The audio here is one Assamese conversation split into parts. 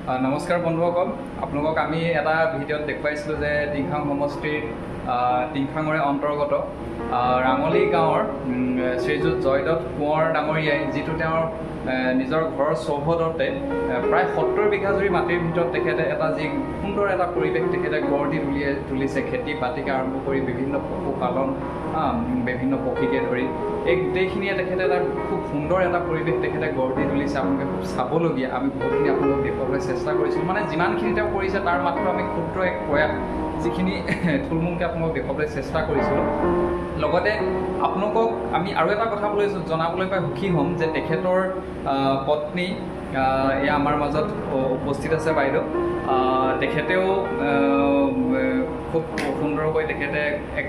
নমস্কাৰ বন্ধুসকল, আপোনালোকক আমি এটা ভিডিঅ'ত দেখুৱাইছিলোঁ যে টিংখাং সমষ্টিৰ টিংখাঙৰে অন্তৰ্গত ৰাঙলী গাঁৱৰ শ্ৰীযুত জয়দত্ত কোঁৱৰ ডাঙৰীয়াই যিটো তেওঁৰ নিজৰ ঘৰৰ চৌহদতে প্ৰায় 70 বিঘা জুৰি মাটিৰ ভিতৰত তেখেতে এটা যি সুন্দৰ এটা পৰিৱেশ তেখেতে গঢ় দি তুলিছে। খেতি বাতিকে আৰম্ভ কৰি বিভিন্ন পশুপালন, বিভিন্ন পক্ষীকে ধৰি এই গোটেইখিনিয়ে তেখেতে এটা খুব সুন্দৰ এটা পৰিৱেশ তেখেতে গঢ় দি তুলিছে। আপোনালোকে খুব চাবলগীয়া। আমি বহুতখিনি আপোনালোকক দেখুৱাবলৈ চেষ্টা কৰিছোঁ, মানে যিমানখিনি তেওঁ কৰিছে তাৰ মাত্ৰ আমি ক্ষুদ্ৰ এক প্ৰয়াস যিখিনি থুলমূলকৈ আপোনালোকক দেখুৱাবলৈ চেষ্টা কৰিছিলোঁ। লগতে আপোনালোকক আমি আৰু এটা কথা জনাবলৈ পাই সুখী হ'ম যে তেখেতৰ পত্নী এয়া আমাৰ মাজত উপস্থিত আছে বাইদেউ। তেখেতেও খুব সুন্দৰকৈ তেখেতে এক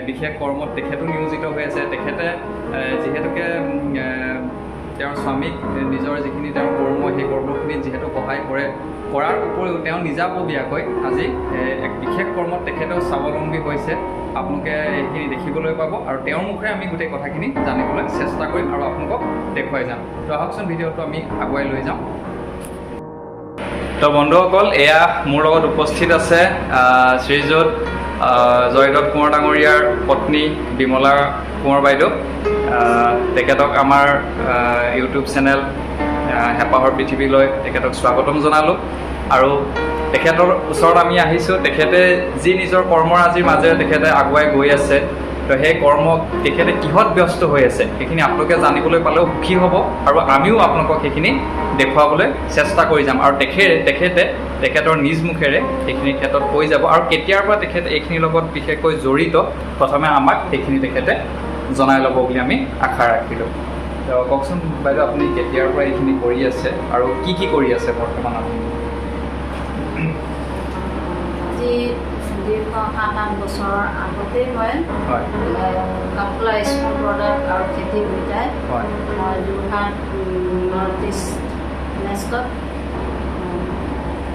বিশেষ কৰ্মত তেখেতো নিয়োজিত হৈ আছে। তেখেতে যিহেতুকে তেওঁৰ স্বামীক নিজৰ যিখিনি তেওঁৰ কৰ্ম সেই কৰ্মখিনিত যিহেতু সহায় কৰাৰ উপৰিও তেওঁ নিজাববীয়াকৈ আজি এক বিশেষ কৰ্মত তেখেতেও স্বাৱলম্বী হৈছে। আপোনালোকে এইখিনি দেখিবলৈ পাব আৰু তেওঁৰ মুখেৰে আমি গোটেই কথাখিনি জানিবলৈ চেষ্টা কৰিম আৰু আপোনালোকক দেখুৱাই যাম। তো আহকচোন ভিডিঅ'টো আমি আগুৱাই লৈ যাম। তো বন্ধুসকল, এয়া মোৰ লগত উপস্থিত আছে শ্ৰীযুত জয়দত্ত কোঁৱৰ ডাঙৰীয়াৰ পত্নী বিমলা কোঁৱৰ বাইদেউ। তেখেতক আমাৰ ইউটিউব চেনেল হেঁপাহৰ পৃথিৱীলৈ তেখেতক স্বাগতম জনালোঁ। আৰু তেখেতৰ ওচৰত আমি আহিছোঁ। তেখেতে যি নিজৰ কৰ্মৰাজিৰ মাজেৰে তেখেতে আগুৱাই গৈ আছে, তো সেই কৰ্ম তেখেতে কিহত ব্যস্ত হৈ আছে সেইখিনি আপোনালোকে জানিবলৈ পালেও সুখী হ'ব আৰু আমিও আপোনালোকক সেইখিনি দেখুৱাবলৈ চেষ্টা কৰি যাম। আৰু তেখেতে তেখেতৰ নিজ মুখেৰে সেইখিনি ক্ষেত্ৰত কৈ যাব আৰু কেতিয়াৰ পৰা তেখেতে এইখিনিৰ লগত বিশেষকৈ জড়িত প্ৰথমে আমাক সেইখিনি তেখেতে জনাই ল'ব বুলি আমি আশা ৰাখিলোঁ। তো কওকচোন বাইদেউ, আপুনি কেতিয়াৰ পৰা এইখিনি কৰি আছে আৰু কি কৰি আছে বৰ্তমান আপুনি? আজি দীৰ্ঘ 7-8 বছৰৰ আগতেই মই কাপোলা স্মল প্ৰডাক্ট আৰু খেতি দুয়োটাই মই যোৰহাট নৰ্থ ইষ্ট নেষ্টত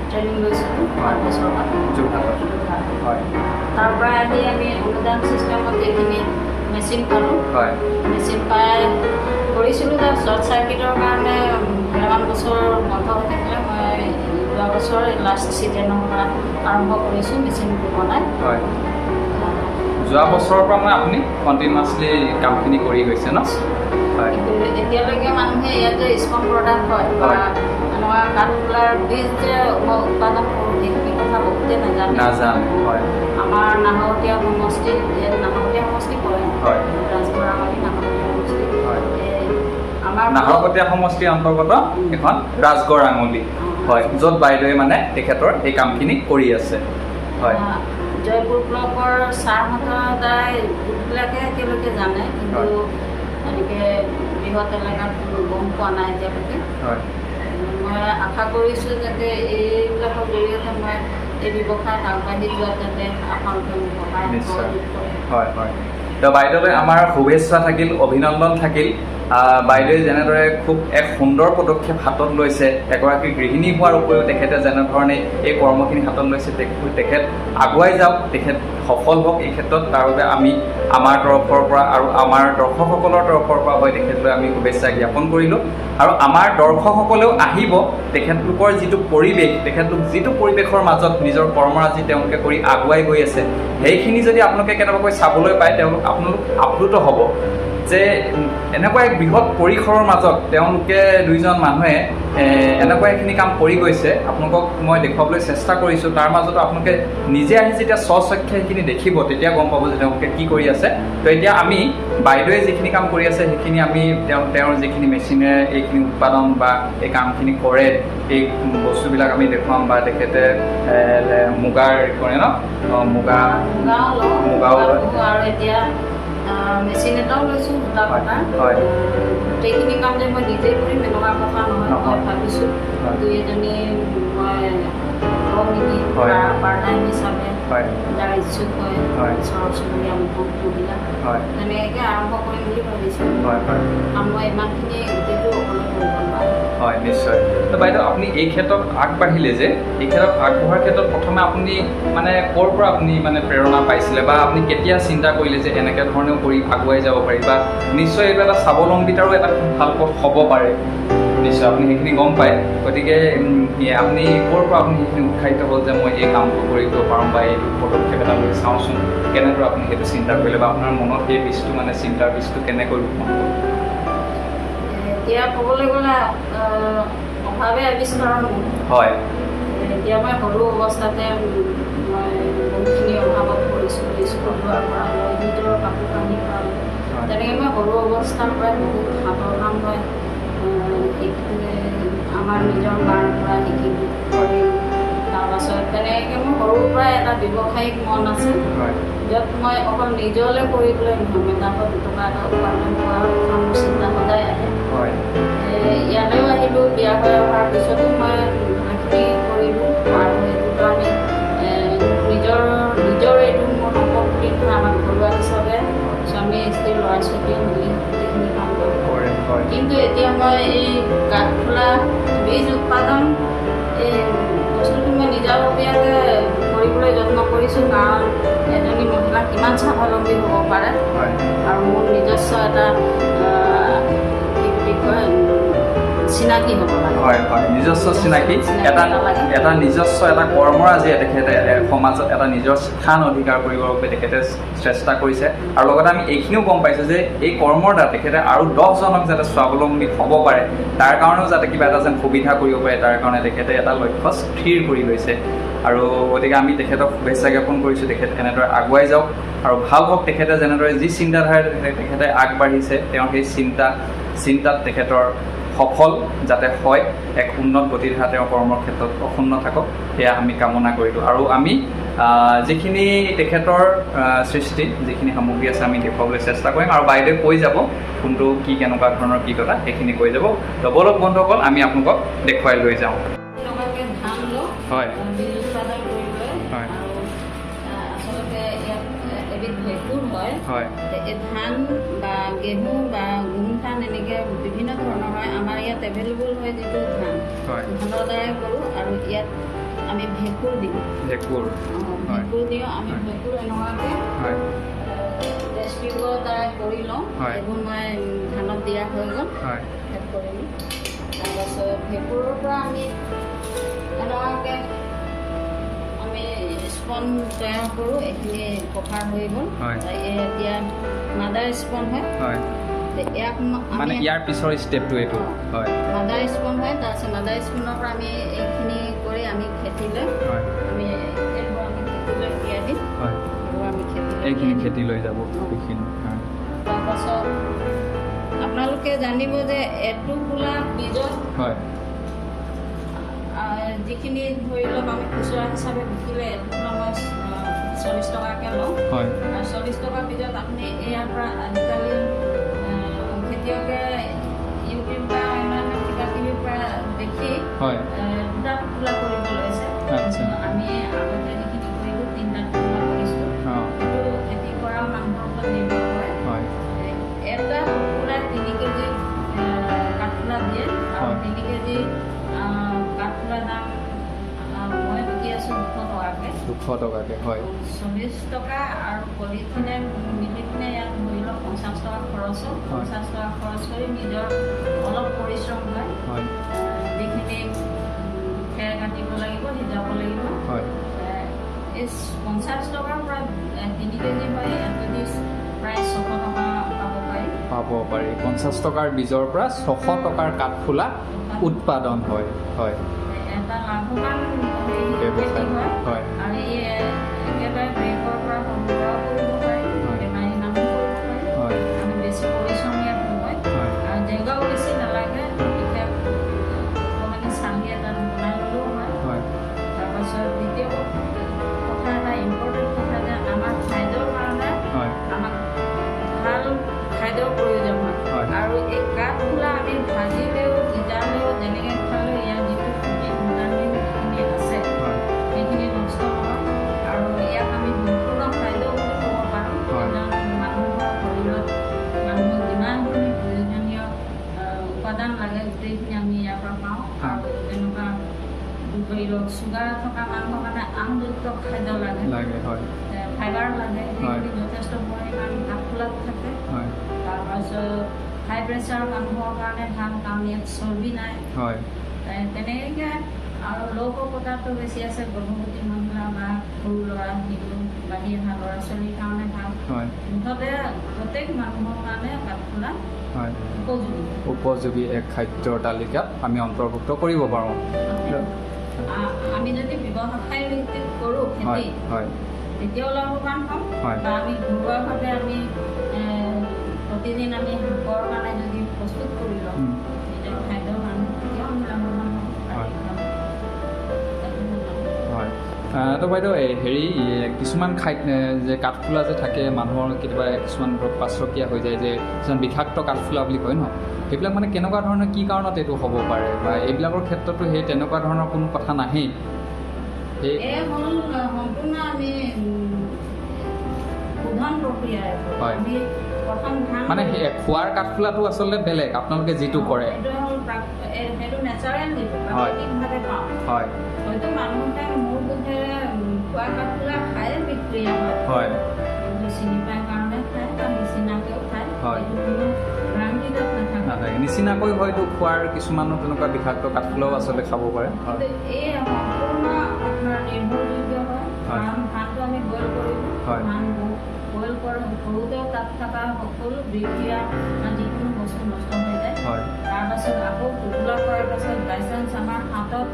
ট্ৰেইনিং লৈছিলোঁ 5 বছৰৰ পৰা যোৰহাটত। তাৰ পৰা আহি আমি অনুদান ছিষ্টেমত এইখিনি মেচিন পালোঁ। মেচিন পাই কৰিছিলোঁ। তাত শ্বৰ্ট চাৰ্কিটৰ কাৰণে কেইটামান বছৰ বন্ধ হৈ থাকিলে মই যোৱা বছৰ লাষ্ট ছিজনৰ পৰা আৰম্ভ কৰিছোঁ মেচিন বনাই। যোৱা বছৰৰ পৰা মানে আপুনি কণ্টিনিউৱাছলি কামখিনি কৰি গৈছে ন? কিন্তু এতিয়ালৈকে মানুহে ইয়াত যে স্পন প্ৰডাক্ট হয় বা এনেকুৱা কাঠফুলাৰ বীজ যে মই উৎপাদন কৰোঁ সেইখিনি কথা বহুতে নাজানে। আমাৰ নাহৰকটীয়া সমষ্টি পৰে, ৰাজগড় ৰাঙলী নাহৰকটীয়া সমষ্টি। আমাৰ নাহৰকটীয়া সমষ্টিৰ অন্তৰ্গত এখন ৰাজগড় ৰাঙলী, য'ত বাইদেৱে মানে তেখেতৰ এই কামখিনি কৰি আছে। জয়পুৰ ব্লকৰ ছাৰহঁতৰ দ্বাৰাই গোটবিলাকে এতিয়ালৈকে জানে, কিন্তু এনেকৈ বৃহৎ এলেকাত গম পোৱা নাই এতিয়ালৈকে। মই আশা কৰিছোঁ যাতে এইবিলাকৰ জৰিয়তে মই এই ব্যৱসায় আগবাঢ়ি যোৱাত যাতে আপোনালোকে মোক সহায় কৰে। তো বাইদেউলৈ আমাৰ শুভেচ্ছা থাকিল, অভিনন্দন থাকিল। বাইদেৱে যেনেদৰে খুব এক সুন্দৰ পদক্ষেপ হাতত লৈছে, এগৰাকী গৃহিণী হোৱাৰ উপৰিও তেখেতে যেনেধৰণে এই কৰ্মখিনি হাতত লৈছে, তেখেত আগুৱাই যাওক, তেখেত সফল হওক এই ক্ষেত্ৰত। তাৰ বাবে আমি আমাৰ তৰফৰ পৰা আৰু আমাৰ দৰ্শকসকলৰ তৰফৰ পৰা তেখেতলৈ আমি শুভেচ্ছা জ্ঞাপন কৰিলোঁ। আৰু আমাৰ দৰ্শকসকলেও আহিব, তেখেতলোকৰ যিটো পৰিৱেশ, তেখেতলোক যিটো পৰিৱেশৰ মাজত নিজৰ কৰ্মৰাজি তেওঁলোকে কৰি আগুৱাই গৈ আছে, সেইখিনি যদি আপোনালোকে কেনেবাকৈ চাবলৈ পায় আপোনালোক আপ্লুত হ'ব যে এনেকুৱা এক বৃহৎ পৰিসৰৰ মাজত তেওঁলোকে দুইজন মানুহে এনেকুৱা এইখিনি কাম কৰি গৈছে। আপোনালোকক মই দেখুৱাবলৈ চেষ্টা কৰিছোঁ। তাৰ মাজতো আপোনালোকে নিজে আহি যেতিয়া স্বচক্ষে সেইখিনি দেখিব, তেতিয়া গম পাব যে তেওঁলোকে কি কৰি আছে। তো এতিয়া আমি বাইদেৱে যিখিনি কাম কৰি আছে সেইখিনি আমি তেওঁৰ যিখিনি মেচিনেৰে এইখিনি উৎপাদন বা এই কামখিনি কৰে, এই বস্তুবিলাক আমি দেখুৱাম। বা তেখেতে মুগাৰ কৰে ন, মুগাও আৰু এতিয়া মেচিন এটাও লৈছোঁ দুটা কটাৰ। গোটেইখিনি কাম যে মই নিজেই কৰিম এনেকুৱা কথা নহয়। মই ভাবিছোঁ দুই এজনী মই লওঁ নেকি পাৰ্ট টাইম হিচাপে, যাৰ ইচ্ছুক হয় ওচৰ চুবুৰীয়া মহিলা, তেনেকৈ আৰম্ভ কৰিম বুলি ভাবিছোঁ। কাৰণ মই ইমানখিনি গোটেইটো অকলে কৰিব নোৱাৰোঁ। নিশ্চয়। তো বাইদেউ, আপুনি এই ক্ষেত্ৰত আগবাঢ়িলে যে, এই ক্ষেত্ৰত আগবঢ়াৰ ক্ষেত্ৰত প্ৰথমে আপুনি মানে ক'ৰ পৰা আপুনি মানে প্ৰেৰণা পাইছিলে, বা আপুনি কেতিয়া চিন্তা কৰিলে যে এনেকৈ ধৰণেও কৰি আগুৱাই যাব পাৰি, বা নিশ্চয় এইটো এটা স্বাৱলম্বিতাৰো এটা ভাল পথ হ'ব পাৰে? নিশ্চয় আপুনি সেইখিনি গম পায় গতিকে আপুনি ক'ৰ পৰা আপুনি সেইখিনি উৎসাহিত হ'ল যে মই এই কামটো কৰিব পাৰোঁ বা এইটো পদক্ষেপ এটা লৈ চাওঁচোন কেনেদৰে আপুনি সেইটো চিন্তা কৰিলে বা আপোনাৰ মনত সেই বীজটো মানে চিন্তাৰ বীজটো কেনেকৈ ৰোপণ হ'ল এতিয়া ক'বলৈ গ'লে অভাৱে আৱিষ্কাৰৰ মূল হয় এতিয়া মই সৰু অৱস্থাতে মই বহুতখিনি অভাৱত পৰিছোঁ স্কুল যোৱাৰ পৰা লৈ নিজৰ কাপোৰ কানি পৰা তেনেকৈ মই সৰু অৱস্থাৰ পৰাই বহুত হাতৰ কাম মই আমাৰ নিজৰ মাৰ পৰা শিকিলোঁ কৰিলোঁ তাৰপাছত তেনেকৈ মোৰ সৰুৰ পৰাই এটা ব্যৱসায়িক মন আছে য'ত মই অকল নিজলৈ কৰিবলৈ নহয় মেকআপত দুটকা এটা উপাৰ্জন কৰাৰ কথা মোৰ চিন্তা সদায় আহে ইয়ালৈও আহিলোঁ বিয়া হৈ অহাৰ পিছতো মই ভালখিনি কৰিলোঁ আৰু সেইটো কাৰণে নিজৰ এইটো মোৰ সম্পত্তি আমাৰ ঘৰুৱা হিচাপে স্বামী স্ত্ৰী ল'ৰা ছোৱালী মিলি গোটেইখিনি কাম কৰোঁ কিন্তু এতিয়া মই এই কাঠফুলা বীজ উৎপাদন এই বস্তুটো মই নিজাববীয়াকৈ কৰিবলৈ যত্ন কৰিছোঁ কাৰণ এজনী মহিলা কিমান স্বাৱলম্বী হ'ব পাৰে আৰু মোৰ নিজস্ব এটা কি বুলি কয় চিনাকি হ'ব লাগে হয় হয় নিজস্ব চিনাকি এটা নিজস্ব এটা কৰ্মৰাজি তেখেতে সমাজত এটা নিজৰ স্থান অধিকাৰ কৰিবৰ বাবে তেখেতে চেষ্টা কৰিছে আৰু লগতে আমি এইখিনিও গম পাইছোঁ যে এই কৰ্মৰ দ্বাৰা তেখেতে আৰু 10জনক যাতে স্বাৱলম্বী হ'ব পাৰে তাৰ কাৰণেও যাতে কিবা এটা যেন সুবিধা কৰিব পাৰে তাৰ কাৰণে তেখেতে এটা লক্ষ্য স্থিৰ কৰি লৈছে আৰু গতিকে আমি তেখেতক শুভেচ্ছা জ্ঞাপন কৰিছোঁ তেখেত এনেদৰে আগুৱাই যাওক আৰু ভাল হওক তেখেতে যেনেদৰে যি চিন্তাধাৰাৰে তেখেতে আগবাঢ়িছে তেওঁৰ সেই চিন্তাত তেখেতৰ সফল যাতে হয় এক উন্নত গতিধাৰা তেওঁৰ কৰ্মৰ ক্ষেত্ৰত অক্ষুণ্ণ থাকক সেয়া আমি কামনা কৰিলোঁ আৰু আমি যিখিনি তেখেতৰ সৃষ্টি যিখিনি সামগ্ৰী আছে আমি দেখুৱাবলৈ চেষ্টা কৰিম আৰু বাইদেৱে কৈ যাব কোনটো কি কেনেকুৱা ধৰণৰ কি কথা সেইখিনি কৈ যাব তো বলক বন্ধুসকল আমি আপোনালোকক দেখুৱাই লৈ যাওঁ হয় হয় আচলতে ইয়াত এবিধ ভেঁকুৰ হয় ধান বা ঘেঁহু বা গোম ধান এনেকৈ বিভিন্ন ধৰণৰ হয় আমাৰ ইয়াত এভেইলেবল হয় যিটো ধান ধানৰ দ্বাৰাই কৰোঁ আৰু ইয়াত আমি ভেঁকুৰ দিওঁ ভেঁকুৰ দিওঁ আমি ভেঁকুৰ এনেকুৱাকৈ ৰেচিপিবোৰৰ দ্বাৰাই কৰি লওঁ এইবোৰ মই ধানত দিয়া হৈ গ'ল কৰিলোঁ তাৰপাছত ভেঁকুৰৰ পৰা আমি এনেকুৱাকৈ আমি স্পন তৈয়াৰ কৰোঁ এইখিনি কভাৰ হৈ গ'ল এতিয়া মাদাৰ স্পন হয় ইয়াক মানে ইয়াৰ পিছৰ ষ্টেপটো এইটো হয় মাদাৰ স্পন হয় তাৰপিছত মাদাৰ স্পনৰ পৰা আমি এইখিনি কৰি আমি খেতিলৈ আমি এইবোৰ আমি খেতিলৈ তিয়াই দিম আমি এইখিনি খেতি লৈ যাব এইখিনি তাৰপাছত আপোনালোকে জানিব যে এটোপোলা বীজত হয় যিখিনি ধৰি লওক আমি খুচুৰা হিচাপে বিকিলে এটোপোলা মই 40 টকাকৈ লওঁ আৰু 40 টকা বীজত আপুনি ইয়াৰ পৰা আজিকালি খেতিয়কে ইউটিউব বা অন্যান্য কিবা কিবিৰ পৰা দেখি দুটা টোপোলা কৰিব লৈছে আমি আগতে সেইখিনি কৰিলোঁ 3টা টোপোলা কৰিছোঁ সেইটো খেতি কৰা মানুহৰ ওপৰত নিৰ্ভৰ কৰে এটা টোপোলা 3 কেজি কাঠফুলা দিয়ে আৰু 3 কেজি কাঠফুলাৰ দাম মই বিকি আছোঁ 200 টকাকৈ হয় 40 টকা আৰু পলিথিনে মিলি পিনে ইয়াত ধৰি লওক 50 টকা খৰচ হয় 50 টকা খৰচ কৰি নিজৰ অলপ পৰিশ্ৰম হয় যিখিনি খেৰ কাটিব লাগিব সিজাব লাগিব এই 50 টকাৰ পৰা 3 কেজি হয় ইয়াত যদি প্ৰায় 600 টকা পাব পাৰি 50 টকাৰ বীজৰ পৰা 600 টকাৰ কাঠফুলা উৎপাদন হয় এটা লাভৱান ব্যৱসায় হয় আৰু এই একেবাৰে বেগৰ পৰা সংগ্ৰহ কৰিব পাৰি বেমাৰী নামো কৰিব পাৰি আমি বেছি পৰিশ্ৰম ইয়াত নহয় আৰু জেগাও বেছি নালাগে বিশেষ অকণমানি চালি এটা বনাই ল'লেও হয় তাৰপাছত দ্বিতীয় কথা এটা ইম্পৰ্টেণ্ট কথা যে আমাৰ খাদ্যৰ কাৰণে আমাক ভাল খাদ্যৰ প্ৰয়োজন হয় আৰু এই কাঠফুলা আমি ভাজিলেও সিজালেও যেনেকৈ খালেও ইয়াৰ যিটো ভিটামিনখিনি আছে সেইখিনি নষ্ট নহয় আৰু ইয়াক আমি সম্পূৰ্ণ খাদ্য বুলি ক'ব পাৰোঁ এজন মানুহৰ শৰীৰত মানুহক যিমানখিনি প্ৰয়োজনীয় উপাদান লাগে গোটেইখিনি আমি ইয়াৰ পৰা পাওঁ আৰু তেনেকুৱা ধৰি লওক চুগাৰ থকা মানুহৰ কাৰণে আমযুক্ত খাদ্য লাগে ফাইবাৰ লাগে সেইখিনি যথেষ্ট পৰিমাণ কাঠফুলাত থাকে তাৰপাছত হাই প্ৰেছাৰ মানুহৰ কাৰণে ভাল কাৰণ ইয়াত চৰ্বি নাই তেনেকৈ আৰু লৌহ পদাৰ্থ বেছি আছে গৰ্ভৱতী মহিলা বা সৰু ল'ৰা শিশু বাঢ়ি অহা ল'ৰা ছোৱালীৰ কাৰণে ভাল মুঠতে প্ৰত্যেক মানুহৰ কাৰণে কাঠফুলা উপযোগী এক খাদ্যৰ তালিকাত আমি অন্তৰ্ভুক্ত কৰিব পাৰোঁ আমি যদি ব্যৱসায় ভিত্তিত কৰোঁ খেতি তেতিয়াও লাভৱান হ'ম বা আমি ঘৰুৱাভাৱে আমি প্ৰতিদিন আমি শাকৰ কাৰণে যদি প্ৰস্তুত কৰি লওঁ তেতিয়া খাদ্যৰ কাৰণে তেতিয়াও আমি লাভৱান হ'ম তো বাইদেউ হেৰি কিছুমান যে কাঠফুলা যে থাকে মানুহৰ কেতিয়াবা কিছুমান ধৰক পাঁচৰকীয়া হৈ যায় যে কিছুমান বিষাক্ত কাঠফুলা বুলি কয় ন সেইবিলাক মানে কেনেকুৱা ধৰণৰ কি কাৰণত এইটো হ'ব পাৰে বা এইবিলাকৰ ক্ষেত্ৰতো সেই তেনেকুৱা ধৰণৰ কোনো কথা নাহেই সম্পূৰ্ণ আমি শোধন প্ৰক্ৰিয়াৰে আমি প্ৰথম মানে খোৱাৰ কাঠফুলাটো আচলতে বেলেগ আপোনালোকে যিটো কৰে সেইটো নেচাৰেল যিটো প্ৰাকৃতিকভাৱে পাওঁ হয়তো মানুহে মোৰ বোধেৰে খোৱা কাঠফুলা খায়ে বিক্ৰিয়া হয় কিন্তু চিনি পাই কাৰণে খায় বা নিচিনাকৈও খায় ভ্ৰান্তিগত নাথাকে নিচিনাকৈ হয়তো খোৱাৰ কিছুমানো তেনেকুৱা বিষাক্ত কাঠফুলাও আচলতে খাব পাৰে এই সম্পূৰ্ণ আপোনাৰ নিৰ্ভৰযোগ্য হয় কাৰণ ধানটো আমি বইল কৰিব ধান বইল কৰোঁতেও তাত থকা সকলো বিক্ৰিয়া যিকোনো বস্তু নষ্ট হৈ যায় তাৰপাছত আকৌ টোপোলা কৰাৰ পাছত বাই চান্স আমাৰ হাতত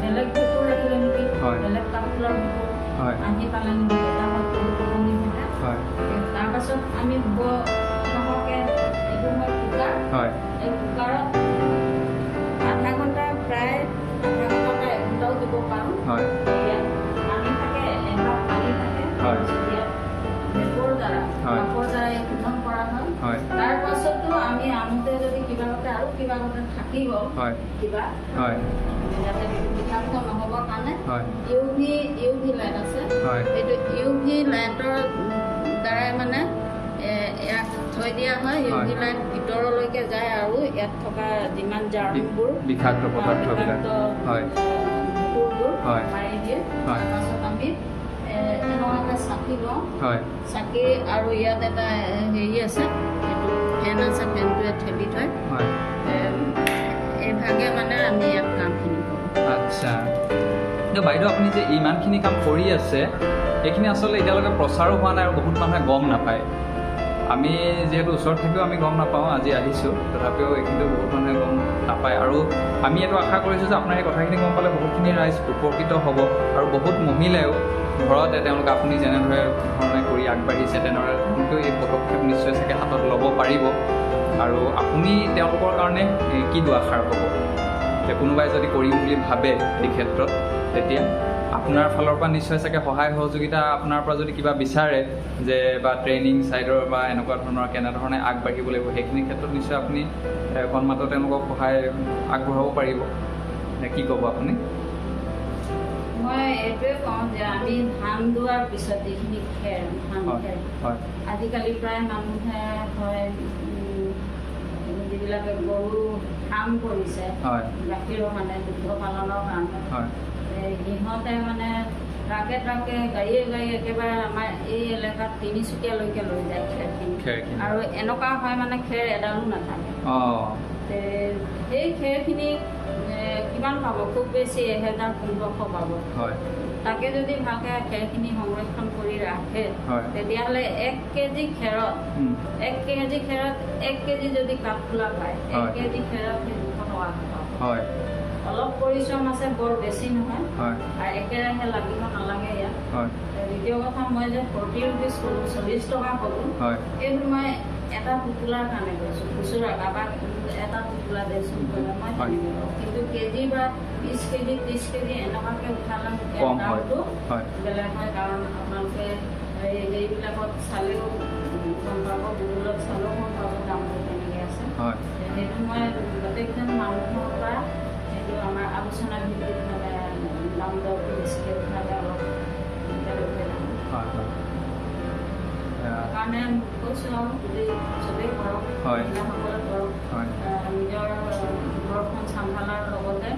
বেলেগ কুকুৰ ৰাখিলে নেকি বেলেগ কাঠফুলাৰ কুকুৰ আহি পালে নেকি তাৰপাছত কণী হয় তাৰপাছত আমি নহকে এইটো হয় কুকাৰ এই কুকাৰত আধা ঘণ্টা প্ৰায় আধা ঘণ্টা বা এঘণ্টাও দিব পাৰোঁ ইয়াত পানী থাকে এভাগ পানী থাকে ভাপৰ দ্বাৰা শোধন কৰা হয় তাৰ পাছতো আমি আনোতে যদি কিবা কথা আৰু কিবা কথা থাকি গ'ল কিবা যাতে বিষাক্ত নহ'বৰ কাৰণে ইউভি লাইট আছে এইটো ইউভি লাইটৰ দ্বাৰাই মানে ইয়াক থৈ দিয়া হয় ইউভি লাইট ভিতৰলৈকে যায় আৰু ইয়াত থকা যিমান জাৰ্মবোৰ বিষাক্ত পদাৰ্থবিলাক মাৰি দিয়ে তাৰপাছত আমি এনেকুৱাকৈ চাকি লওঁ চাকি আৰু ইয়াত এটা হেৰি আছে সেইটো ফেন আছে ফেনটোৱে ঠেলি থয় এইভাগে মানে আমি ইয়াত কামখিনি কৰোঁ আচ্ছা বাইদেউ আপুনি যে ইমানখিনি কাম কৰি আছে এইখিনি আচলতে এতিয়ালৈকে প্ৰচাৰো হোৱা নাই আৰু বহুত মানুহে গম নাপায় আমি যিহেতু ওচৰত থাকিও আমি গম নাপাওঁ আজি আহিছোঁ তথাপিও এইখিনিতো বহুত মানুহে গম নাপায় আৰু আমি এইটো আশা কৰিছোঁ যে আপোনাৰ এই কথাখিনি গম পালে বহুতখিনি ৰাইজ উপকৃত হ'ব আৰু বহুত মহিলাইও ঘৰতে তেওঁলোকে আপুনি যেনেদৰে ধৰণে কৰি আগবাঢ়িছে তেনেদৰে তেওঁলোকেও এই পদক্ষেপ নিশ্চয় চাগে হাতত ল'ব পাৰিব আৰু আপুনি তেওঁলোকৰ কাৰণে কি দুআষাৰ ক'ব যে কোনোবাই যদি কৰিম বুলি ভাবে এই ক্ষেত্ৰত তেতিয়া আপোনাৰ ফালৰ পৰা নিশ্চয় চাগে সহায় সহযোগিতা আপোনাৰ পৰা যদি কিবা বিচাৰে যে বা ট্ৰেইনিং ছাইডৰ বা এনেকুৱা ধৰণৰ কেনেধৰণে আগবাঢ়িব লাগিব সেইখিনি ক্ষেত্ৰত নিশ্চয় আপুনি সন্মাত তেওঁলোকক সহায় আগবঢ়াব পাৰিব কি ক'ব আপুনি মই এইটোৱে কওঁ যে আমি ধান দোৱাৰ পিছত যিখিনি খেৰ ধান খেৰ আজিকালি প্ৰায় মানুহে হয় যিবিলাকে গৰু ফাৰ্ম কৰিছে গাখীৰৰ মানে দুগ্ধ পালনৰ কাৰণে সিহঁতে মানে ট্ৰাকে গাড়ীয়ে একেবাৰে আমাৰ এই এলেকাত তিনিচুকীয়ালৈকে লৈ যায় খেৰখিনি আৰু এনেকুৱা হয় মানে খেৰ এডালো নাথাকে সেই খেৰখিনি কিমান পাব খুব বেছি ১,৫০০ পাব তাকে যদি ভালকৈ খেৰখিনি সংৰক্ষণ কৰি ৰাখে তেতিয়াহ'লে ১ কেজি খেৰত 1 কেজি যদি কাঠফুলা পায় 1 কেজি খেৰত ২০০ টকা পাব অলপ পৰিশ্ৰম আছে বৰ বেছি নহয় আৰু একেৰাহে লাগিব নালাগে ইয়াত দ্বিতীয় কথা মই যে 40 ৰুপিজ ক'লোঁ 40 টকা ক'লোঁ এইটো মই এটা টোপোলাৰ কাৰণে কৈছোঁ খুচুৰা কাৰোবাক এটা টোপোলা দেচোন ক'লে মই তেনেকৈ কিন্তু কেজি বা 20 কেজি 30 কেজি এনেকুৱাকৈ উঠালে দামটো বেলেগ হয় কাৰণ আপোনালোকে এইবিলাকত চালেও গম পাব গুগলত চালেও গম পাব দামটো কেনেকৈ আছে সেইটো মই প্ৰত্যেকজন মানুহৰ পৰা এইটো আমাৰ আলোচনা ভিত্তিত দাম দৰটো বেছিকৈ উঠালে অলপ কাৰণে কৈছোঁ আৰু যদি চবেই কৰক মহিলাসকলে কৰক নিজৰ ঘৰখন চম্ভালাৰ লগতে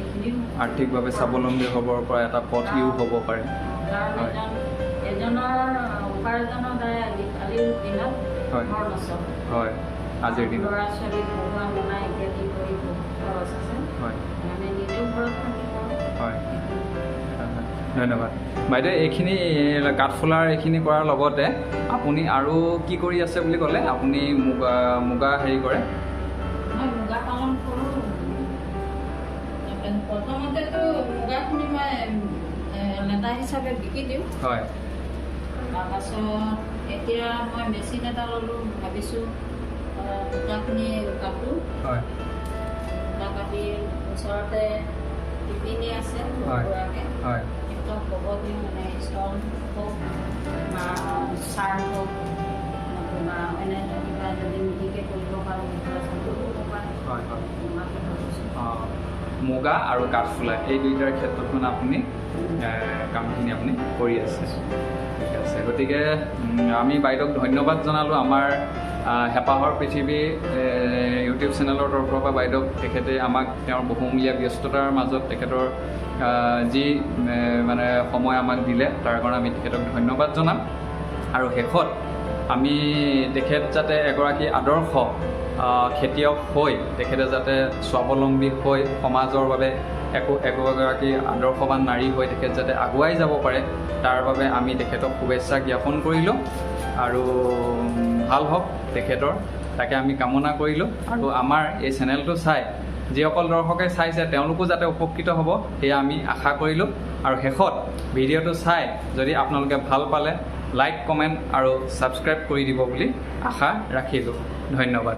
এইখিনি আৰ্থিকভাৱে স্বাৱলম্বী হ'বৰ পৰা এটা পথ ইউ হ'ব পাৰে কাৰণ এজনৰ উপাৰ্জনৰ দ্বাৰাই আজিকালিৰ দিনত ঘৰ নচলে হয় আজিৰ দিনত ল'ৰা ছোৱালী পঢ়োৱা মেলা ইত্যাদি কৰি বহুত খৰচ আছে হয় মানে নিজেও ঘৰত থাকিব হয় ধন্যবাদ বাইদেউ এইখিনি কাঠফুলাৰ এইখিনি কৰাৰ লগতে আপুনি আৰু কি কৰি আছে বুলি ক'লে আপুনি মুগা হেৰি কৰে মই মুগা পালন কৰোঁ প্ৰথমতেতো মুগাখিনি মই লেটা হিচাপে বিকি দিওঁ হয় তাৰপাছত এতিয়া মই মেচিন এটা ল'লোঁ ভাবিছোঁ সূতাখিনি কাটোঁ হয় সূতা কাটি ওচৰতে শিপিনী আছে হয় হয় একদম ক'ব দিওঁ মানে ষ্টল হওক বা চাৰ্ট হওক বা অন্যান্য কিবা যদি মিহিকৈ কৰিব পাৰোঁ মেখেলা চাদৰ কৰিব পাৰে হয় হয় মুগাটো ভাবিছোঁ মুগা আৰু কাঠফুলা এই দুইটাৰ ক্ষেত্ৰত মানে আপুনি কামখিনি আপুনি কৰি আছে ঠিক আছে গতিকে আমি বাইদেউক ধন্যবাদ জনালোঁ আমাৰ হেঁপাহৰ পৃথিৱী ইউটিউব চেনেলৰ তৰফৰ পৰা বাইদেউক তেখেতে আমাক তেওঁৰ বহুমূলীয়া ব্যস্ততাৰ মাজত তেখেতৰ যি মানে সময় আমাক দিলে তাৰ কাৰণে আমি তেখেতক ধন্যবাদ জনাম আৰু শেষত আমি তেখেত যাতে এগৰাকী আদৰ্শ খেতিয়ক হৈ তেখেতে যাতে স্বাৱলম্বী হৈ সমাজৰ বাবে একোগৰাকী আদৰ্শৱান নাৰী হৈ তেখেত যাতে আগুৱাই যাব পাৰে তাৰ বাবে আমি তেখেতক শুভেচ্ছা জ্ঞাপন কৰিলোঁ আৰু ভাল হওক তেখেতৰ তাকে আমি কামনা কৰিলোঁ আৰু আমাৰ এই চেনেলটো চাই যিসকল দৰ্শকে চাইছে তেওঁলোকো যাতে উপকৃত হ'ব সেয়া আমি আশা কৰিলোঁ আৰু শেষত ভিডিঅ'টো চাই যদি আপোনালোকে ভাল পালে লাইক কমেণ্ট আৰু ছাবস্ক্ৰাইব কৰি দিব বুলি আশা ৰাখিলোঁ ধন্যবাদ